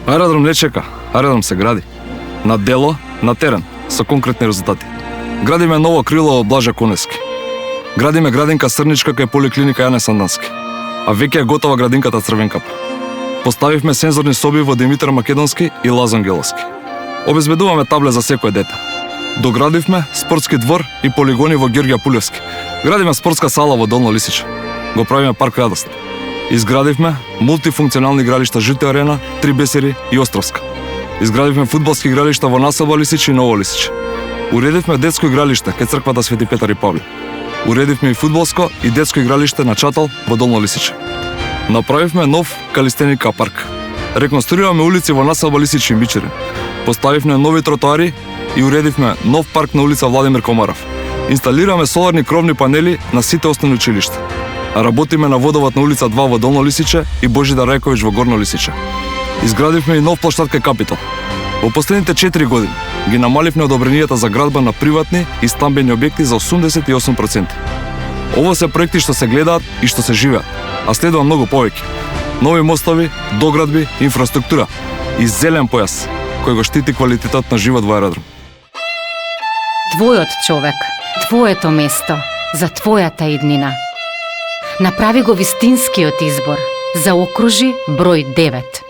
Аеродром не чека, аеродром се гради. На дело, на терен, со конкретни резултати. Градиме ново крило Блаже Коневски. Градиме градинка Срничка кај поликлиника Јане Сандански. А веќе е готова градинката Црвен кап. Поставивме сензорни соби во Димитар Македонски и Лазон Геловски. Обезбедуваме табле за секој дете. Доградивме спортски двор и полигони во Георгија Пулевски. Градиме спортска сала во Долно Лисиче. Го правиме парк Радост. Изградивме мултифункционални игралишта Жути арена, Три бесери и Островска. Изградивме фудбалски игралишта во населба Лисиче и Ново Лисиче. Уредивме детско игралиште кај црквата Свети Петар и Павле. Уредивме и фудбалско и детско игралиште на Чатал во Долно Лисиче. Направивме нов калистеника парк. Реконструиравме улици во населба Лисиче и Мичерин. Поставивме нови тротоари и уредивме нов парк на улица Владимир Комаров. Инсталираме соларни кровни панели на сите основни училишта. Работиме на водовод на улица 2 во Долно Лисиче и Божидар Рајковиќ во Горно Лисиче. Изградивме и нов площад кај Капитал. Во последните 4 години ги намаливме одобренијата за градба на приватни и стамбени објекти за 88%. Ово се проекти што се гледаат и што се живеат, а следува многу повеќе. Нови мостови, доградби, инфраструктура и зелен појас кој го штити квалитетот на живот во аеродром. Твојот човек, твоето место, за твојата иднина. Направи го вистинскиот избор. Заокружи број 9.